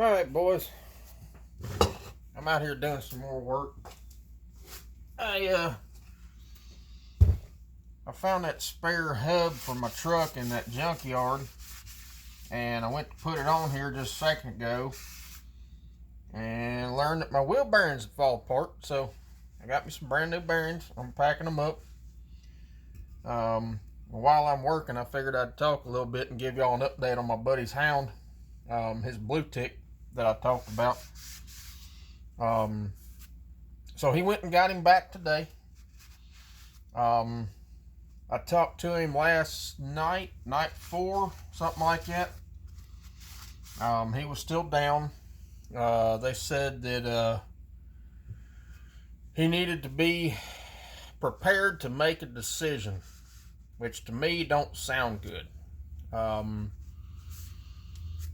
Alright, boys. I'm out here doing some more work. I found that spare hub for my truck in that junkyard, and I went to put it on here just a second ago and learned that my wheel bearings fall apart. So I got me some brand new bearings. I'm packing them up. While I'm working, I figured I'd talk a little bit and give y'all an update on my buddy's hound, his blue tick that I talked about. So he went and got him back today. I talked to him last night, night 4, something like that. He was still down. They said that he needed to be prepared to make a decision, which to me don't sound good.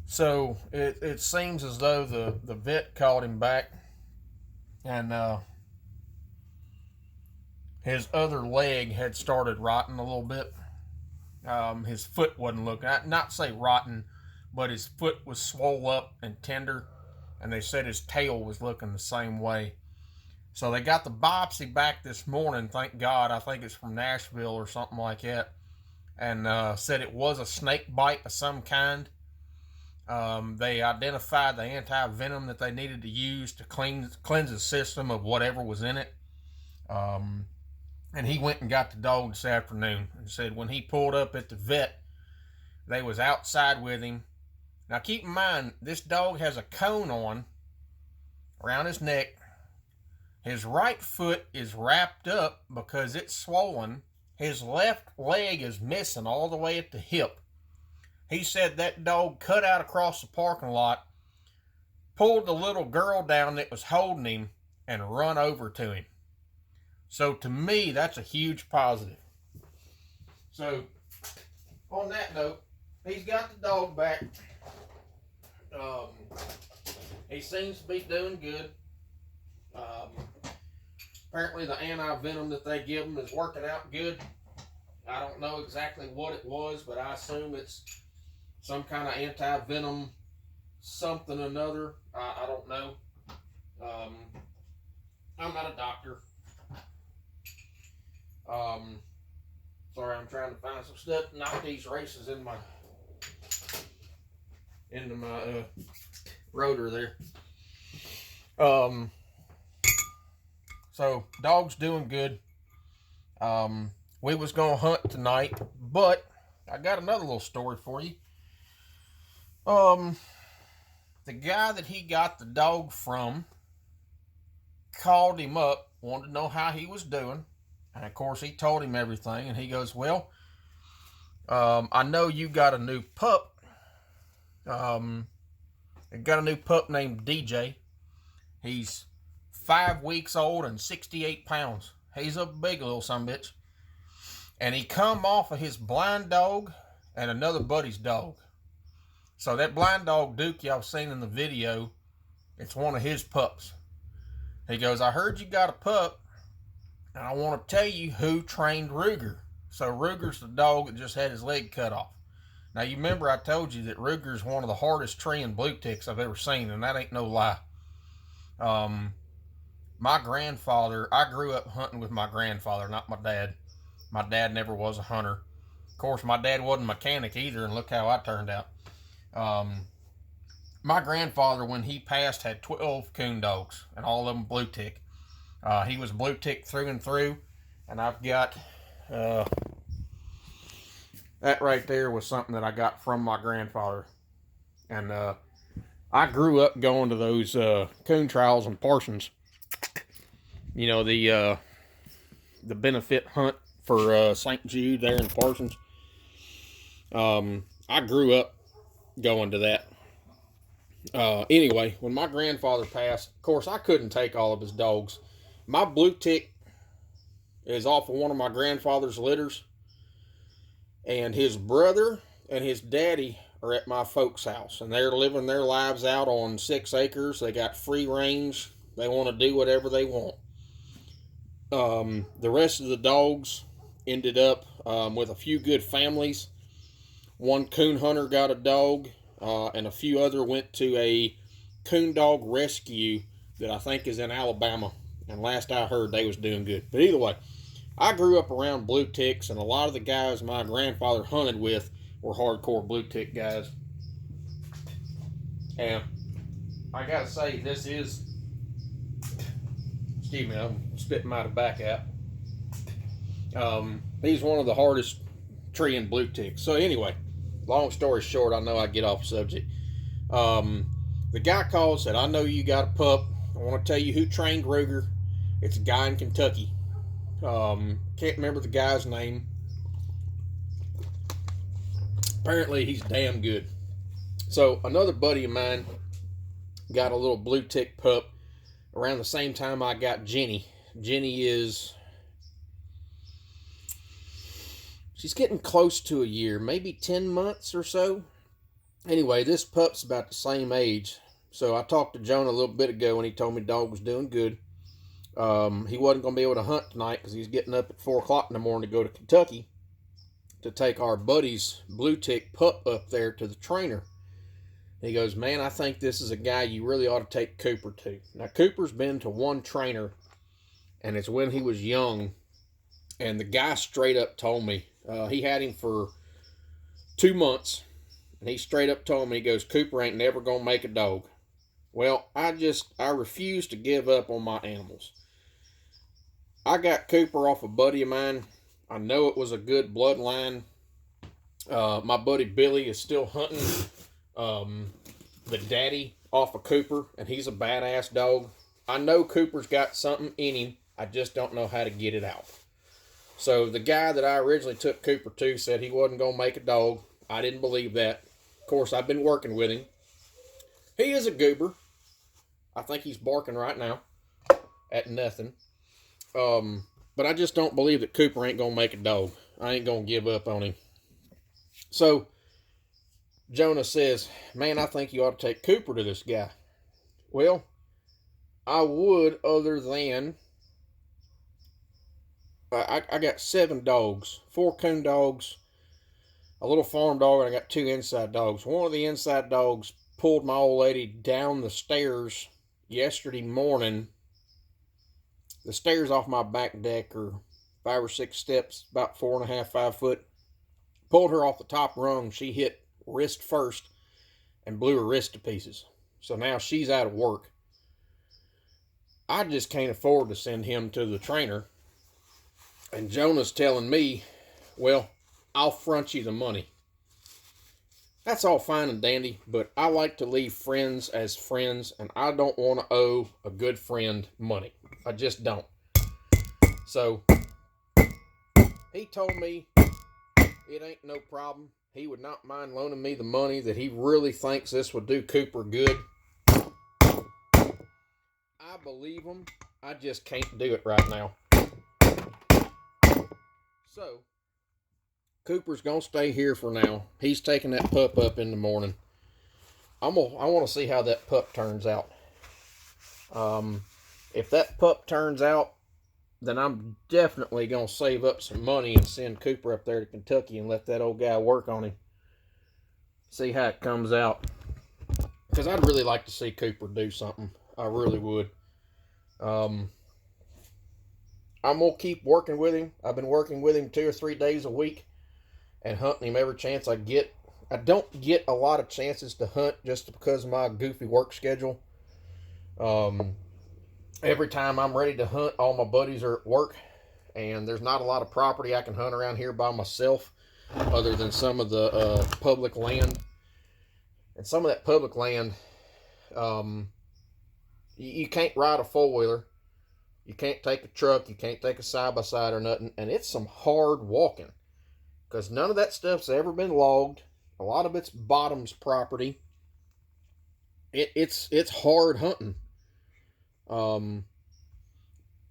So it seems as though the vet called him back, and his other leg had started rotting a little bit. His foot wasn't looking, not say rotten, but his foot was swole up and tender, and they said his tail was looking the same way. So they got the biopsy back this morning, thank God. I think it's from Nashville or something like that, and said it was a snake bite of some kind. They identified the anti-venom that they needed to use to cleanse the system of whatever was in it. And he went and got the dog this afternoon and said when he pulled up at the vet, they was outside with him. Now keep in mind, this dog has a cone on around his neck. His right foot is wrapped up because it's swollen. His left leg is missing all the way at the hip. He said that dog cut out across the parking lot, pulled the little girl down that was holding him, and run over to him. So to me, that's a huge positive. So on that note, he's got the dog back. He seems to be doing good. Apparently the anti-venom that they give him is working out good. I don't know exactly what it was, but I assume it's some kind of anti-venom something or another. I don't know. I'm not a doctor. Sorry, I'm trying to find some stuff to knock these races into my rotor there. So dog's doing good. We was gonna hunt tonight, but I got another little story for you. The guy that he got the dog from called him up, wanted to know how he was doing. And of course, he told him everything. And he goes, well, I know you got a new pup. I got a new pup named DJ. He's 5 weeks old and 68 pounds. He's a big little sumbitch. And he come off of his blind dog and another buddy's dog. So that blind dog Duke y'all seen in the video, it's one of his pups. He goes, I heard you got a pup, and I want to tell you who trained Ruger. So Ruger's the dog that just had his leg cut off. Now you remember I told you that Ruger's one of the hardest treeing blue ticks I've ever seen, and that ain't no lie. My grandfather, I grew up hunting with my grandfather, not my dad. My dad never was a hunter. Of course, my dad wasn't a mechanic either, and look how I turned out. My grandfather, when he passed, had 12 coon dogs, and all of them blue tick. He was blue tick through and through, and I've got, that right there was something that I got from my grandfather. And I grew up going to those coon trials in Parsons. You know, the benefit hunt for St. Jude there in Parsons. I grew up going to that. Anyway, when my grandfather passed, of course, I couldn't take all of his dogs. My blue tick is off of one of my grandfather's litters, and his brother and his daddy are at my folks' house, and they're living their lives out on 6 acres. They got free range. They want to do whatever they want. The rest of the dogs ended up with a few good families. One coon hunter got a dog, and a few other went to a coon dog rescue that I think is in Alabama. And last I heard, they was doing good. But either way, I grew up around blue ticks, and a lot of the guys my grandfather hunted with were hardcore blue tick guys. And I gotta say, this is, excuse me, I'm spitting my tobacco out. He's one of the hardest treeing blue ticks. So anyway, long story short, I know I get off subject. The guy called, said, I know you got a pup. I want to tell you who trained Ruger. It's a guy in Kentucky. Can't remember the guy's name. Apparently he's damn good. So another buddy of mine got a little blue tick pup around the same time I got Jenny. Jenny is, she's getting close to a year, maybe 10 months or so. Anyway, this pup's about the same age. So I talked to Jonah a little bit ago, and he told me the dog was doing good. He wasn't going to be able to hunt tonight because he's getting up at 4 o'clock in the morning to go to Kentucky to take our buddy's blue tick pup up there to the trainer. He goes, man, I think this is a guy you really ought to take Cooper to. Now, Cooper's been to one trainer, and it's when he was young. And the guy straight up told me, he had him for 2 months. And he straight up told me, he goes, Cooper ain't never going to make a dog. Well, I refuse to give up on my animals. I got Cooper off a buddy of mine. I know it was a good bloodline. My buddy Billy is still hunting the daddy off of Cooper, and he's a badass dog. I know Cooper's got something in him. I just don't know how to get it out. So the guy that I originally took Cooper to said he wasn't going to make a dog. I didn't believe that. Of course, I've been working with him. He is a goober. I think he's barking right now at nothing. But I just don't believe that Cooper ain't going to make a dog. I ain't going to give up on him. So Jonah says, man, I think you ought to take Cooper to this guy. Well, I would, other than I got 7 dogs, 4 coon dogs, a little farm dog, and I got 2 inside dogs. One of the inside dogs pulled my old lady down the stairs yesterday morning. The stairs off my back deck are 5 or 6 steps, about 4.5, 5 foot. Pulled her off the top rung. She hit wrist first and blew her wrist to pieces. So now she's out of work. I just can't afford to send him to the trainer. And Jonah's telling me, well, I'll front you the money. That's all fine and dandy, but I like to leave friends as friends, and I don't want to owe a good friend money. I just don't. So he told me it ain't no problem. He would not mind loaning me the money, that he really thinks this would do Cooper good. I believe him. I just can't do it right now. So Cooper's going to stay here for now. He's taking that pup up in the morning. I want to see how that pup turns out. If that pup turns out, then I'm definitely going to save up some money and send Cooper up there to Kentucky and let that old guy work on him. See how it comes out. Because I'd really like to see Cooper do something. I really would. I'm going to keep working with him. I've been working with him 2 or 3 days a week and hunting him every chance I get. I don't get a lot of chances to hunt just because of my goofy work schedule. Every time I'm ready to hunt, all my buddies are at work, and there's not a lot of property I can hunt around here by myself other than some of the public land. And some of that public land, you can't ride a four-wheeler. You can't take a truck. You can't take a side-by-side or nothing. And it's some hard walking because none of that stuff's ever been logged. A lot of it's bottoms property. It's hard hunting.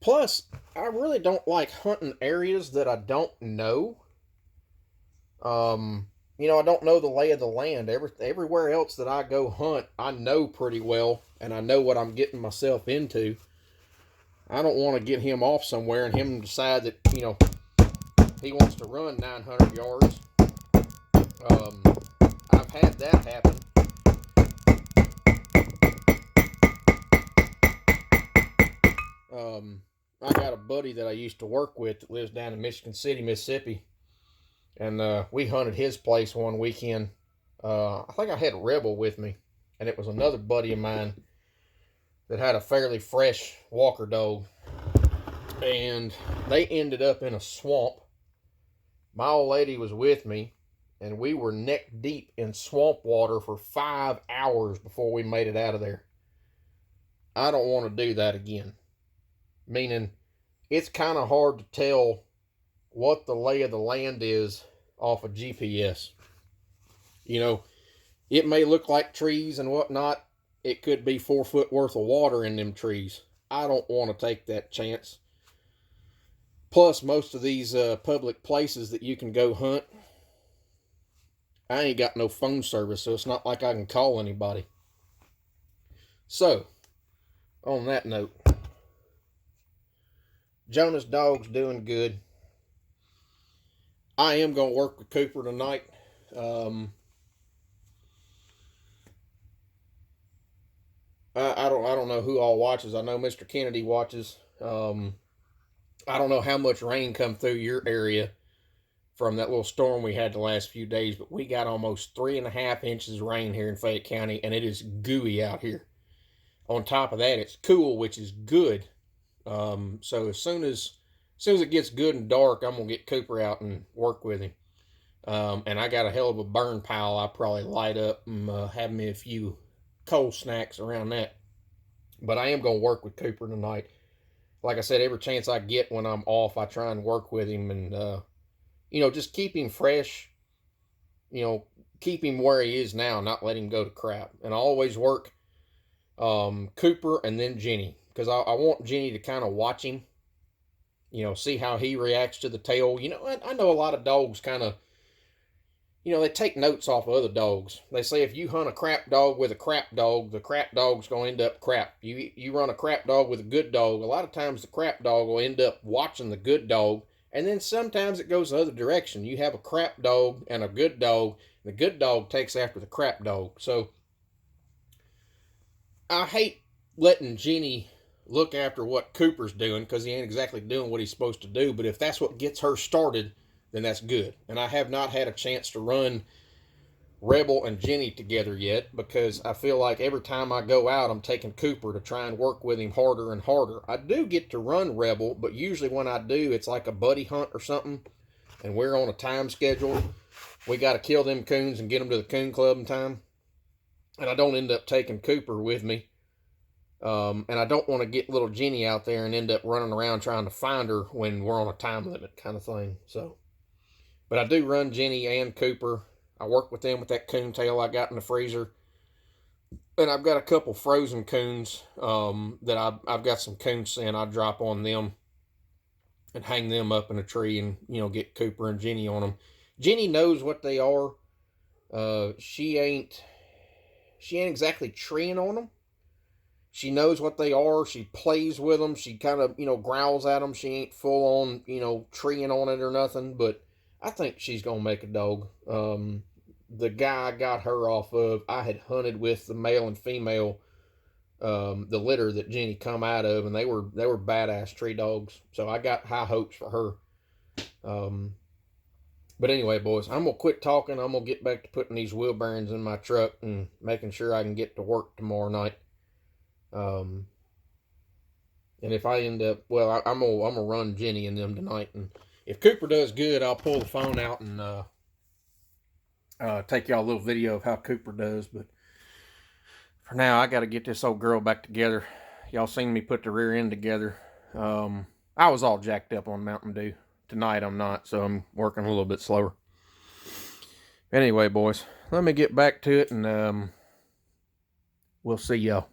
Plus, I really don't like hunting areas that I don't know. I don't know the lay of the land. Everywhere else that I go hunt, I know pretty well, and I know what I'm getting myself into. I don't want to get him off somewhere and him decide that, he wants to run 900 yards. I've had that happen. I got a buddy that I used to work with that lives down in Michigan City, Mississippi. And we hunted his place one weekend. I think I had Rebel with me. And it was another buddy of mine that had a fairly fresh walker dog. And they ended up in a swamp. My old lady was with me. And we were neck deep in swamp water for 5 hours before we made it out of there. I don't want to do that again. Meaning, it's kind of hard to tell what the lay of the land is off of GPS. You know, it may look like trees and whatnot. It could be 4 foot worth of water in them trees. I don't want to take that chance. Plus, most of these public places that you can go hunt, I ain't got no phone service, so it's not like I can call anybody. So, on that note, Jonah's dog's doing good. I am going to work with Cooper tonight. I don't know who all watches. I know Mr. Kennedy watches. I don't know how much rain come through your area from that little storm we had the last few days, but we got almost 3.5 inches of rain here in Fayette County, and it is gooey out here. On top of that, it's cool, which is good. So as soon as it gets good and dark, I'm gonna get Cooper out and work with him. And I got a hell of a burn pile I'll probably light up and have me a few cold snacks around that. But I am gonna work with Cooper tonight. Like I said, every chance I get when I'm off, I try and work with him and just keep him fresh. Keep him where he is now, not let him go to crap. And I always work Cooper and then Jenny, because I want Jenny to kind of watch him, see how he reacts to the tail. I know a lot of dogs kind of, they take notes off of other dogs. They say if you hunt a crap dog with a crap dog, the crap dog's going to end up crap. You run a crap dog with a good dog, a lot of times the crap dog will end up watching the good dog, and then sometimes it goes the other direction. You have a crap dog and a good dog, and the good dog takes after the crap dog. So I hate letting Jenny look after what Cooper's doing, because he ain't exactly doing what he's supposed to do. But if that's what gets her started, then that's good. And I have not had a chance to run Rebel and Jenny together yet, because I feel like every time I go out, I'm taking Cooper to try and work with him harder and harder. I do get to run Rebel, but usually when I do, it's like a buddy hunt or something, and we're on a time schedule. We got to kill them coons and get them to the coon club in time. And I don't end up taking Cooper with me. And I don't want to get little Jenny out there and end up running around trying to find her when we're on a time limit kind of thing. But I do run Jenny and Cooper. I work with them with that coon tail I got in the freezer. And I've got a couple frozen coons that I've got some coon scent I drop on them and hang them up in a tree and, get Cooper and Jenny on them. Jenny knows what they are. She ain't exactly treeing on them. She knows what they are. She plays with them. She kind of, growls at them. She ain't full on, treeing on it or nothing. But I think she's going to make a dog. The guy I got her off of, I had hunted with the male and female, the litter that Jenny come out of, and they were badass tree dogs. So I got high hopes for her. But anyway, boys, I'm going to quit talking. I'm going to get back to putting these wheel bearings in my truck and making sure I can get to work tomorrow night. And if I end up, well, I'm gonna run Jenny and them tonight. And if Cooper does good, I'll pull the phone out and take y'all a little video of how Cooper does. But for now, I got to get this old girl back together. Y'all seen me put the rear end together. I was all jacked up on Mountain Dew. Tonight I'm not, so I'm working a little bit slower. Anyway, boys, let me get back to it, and we'll see y'all.